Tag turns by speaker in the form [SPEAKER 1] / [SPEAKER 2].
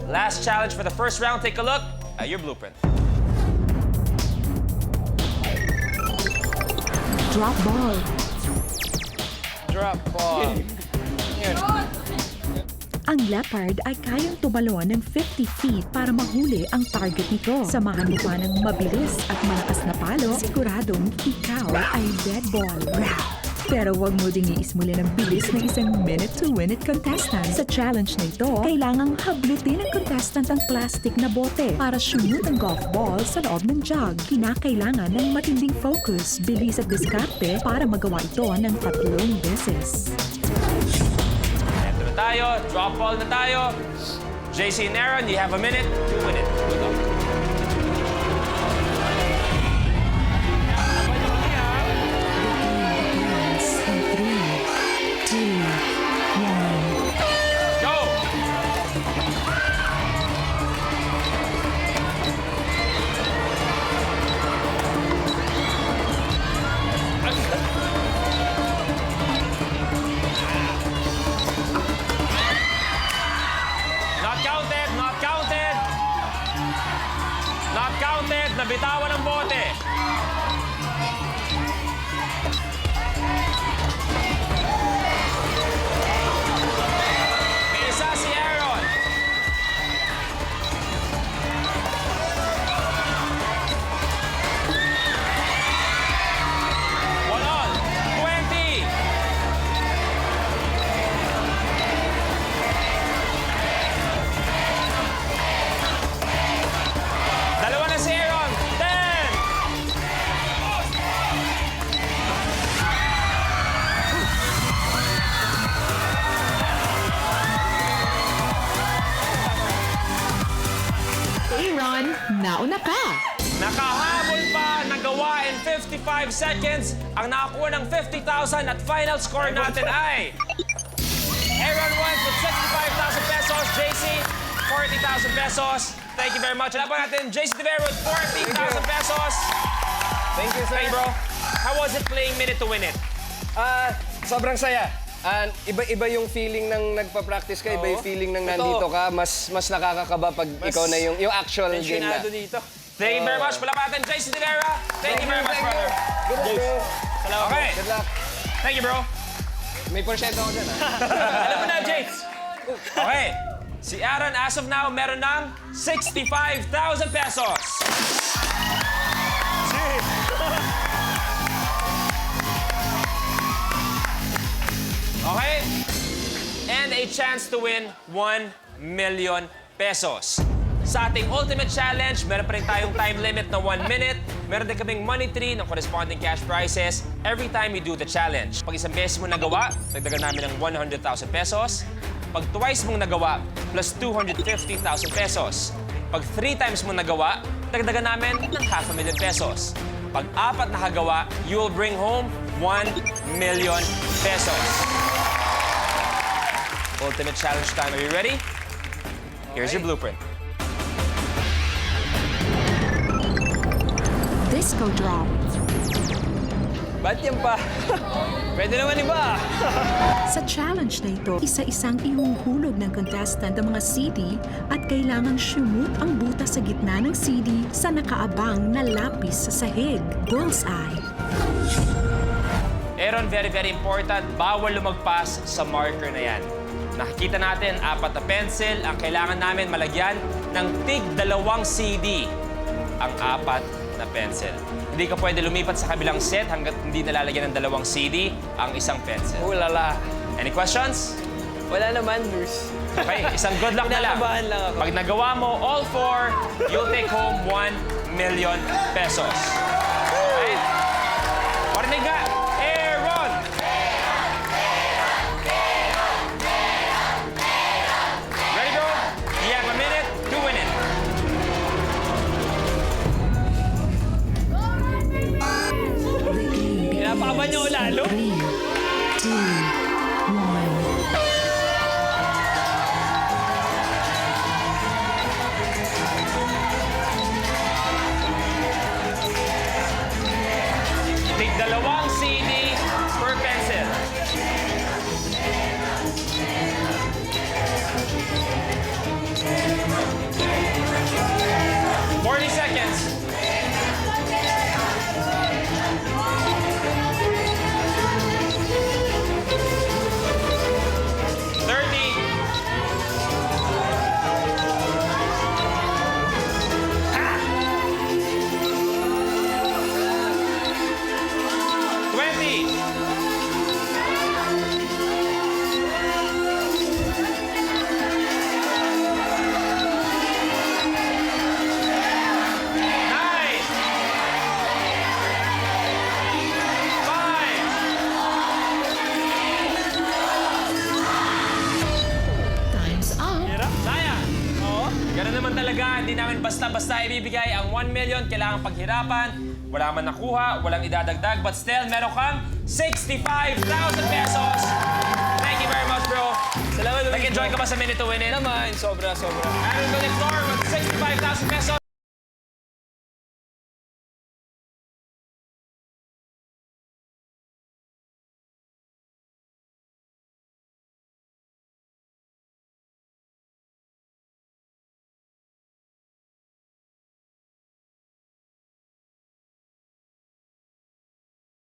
[SPEAKER 1] Last challenge for the first round. Take a look at your blueprint.
[SPEAKER 2] Drop ball.
[SPEAKER 3] Drop ball. Yun.
[SPEAKER 2] Ang leopard ay kayang tumalon ng 50 feet para mahuli ang target nito. Samahan mo pa ng mabilis at malakas na palo, siguradong ikaw ay dead ball. Pero huwag mo ding iismulin ang bilis ng isang minute-to-win-it contestant. Sa challenge na ito, kailangang hablutin ng contestant ang plastic na bote para shoot ang golf ball sa loob ng jug. Kinakailangan ng matinding focus, bilis at diskarte para magawa ito ng 3 beses.
[SPEAKER 1] Ito na tayo. Drop ball na tayo. JC and Aaron, you have a minute to win it. Good luck. Nabitawan ang bote. May isa si Aaron. One on. 20. Dalawa na si Aaron. 10.
[SPEAKER 2] Aaron, nauna ka!
[SPEAKER 1] Nakahabol pa, nagawa in 55 seconds. Ang nakakuha ng 50,000 at final score natin ay Aaron wins with 65,000 pesos, JC 40,000 pesos. Thank you very much. Wala pa natin JC Devero with 40,000 pesos.
[SPEAKER 3] Thank you, sir.
[SPEAKER 1] Hey bro, how was it playing Minute to Win It?
[SPEAKER 3] Sobrang saya. Iba-iba yung feeling ng nagpa-practice ka, iba yung feeling ng nandito ka. Mas nakakakaba pag ikaw na yung actual game na.
[SPEAKER 4] dito.
[SPEAKER 1] Thank you very much. Wala pa natin JC Devero. Thank you very much, brother.
[SPEAKER 3] Good luck, bro.
[SPEAKER 1] Salamat. Okay.
[SPEAKER 3] Good luck.
[SPEAKER 1] Thank you, bro.
[SPEAKER 3] May porsyento ako dyan, ha?
[SPEAKER 1] Alam mo na, James. Okay. Si Aaron, as of now, meron ng 65,000 pesos. Okay? And a chance to win 1 million pesos. Sa ating ultimate challenge, meron pa rin tayong time limit na 1 minute. Meron din kaming money tree ng corresponding cash prizes every time we do the challenge. Pag isang beses mo nagawa, dagdagan namin ng 100,000 pesos. Pag twice mong nagawa, plus 250,000 pesos. Pag 3 times mo nagawa, dagdagan namin ng 500,000 pesos. Pag 4 nakagawa, you will bring home 1 million pesos. Ultimate challenge time. Are you ready? Here's your blueprint.
[SPEAKER 2] Disco drop.
[SPEAKER 4] Ba't yan pa? Pwede naman iba.
[SPEAKER 2] Sa challenge na ito, isa-isang ihuhulog ng contestant ang mga CD at kailangang shoot ang buta sa gitna ng CD sa nakaabang na lapis sa sahig. Bullseye.
[SPEAKER 1] Aaron, very, very important. Bawal lumagpas sa marker na yan. Nakikita natin, 4 na pencil. Ang kailangan namin malagyan ng tig-2 CD. Ang 4 na pencil. Hindi ka pwede lumipat sa kabilang set hanggat hindi nalalagyan ng 2 CD ang isang pencil.
[SPEAKER 4] Ulala.
[SPEAKER 1] Any questions?
[SPEAKER 4] Wala naman, Bruce.
[SPEAKER 1] Okay, isang good luck na lang.
[SPEAKER 4] Kinakabahan lang ako.
[SPEAKER 1] Pag nagawa mo all 4, you'll take home 1 million pesos. Okay? Parinig ka! Aaron! Ready, bro? You have a minute to win it.
[SPEAKER 4] Pinapakaban niyo lalo?
[SPEAKER 2] 3, 2, 1.
[SPEAKER 1] Ganun naman talaga, hindi namin basta-basta ibibigay ang 1 million. Kailangan paghirapan, wala man nakuha, walang idadagdag, but still, meron kang 65,000 pesos. Thank you very much, bro.
[SPEAKER 4] Salamat, Luis.
[SPEAKER 1] Nag-enjoy ka ba sa Minute to Win It?
[SPEAKER 4] Naman, sobra.
[SPEAKER 1] Aaron Villeflor with 65,000 pesos.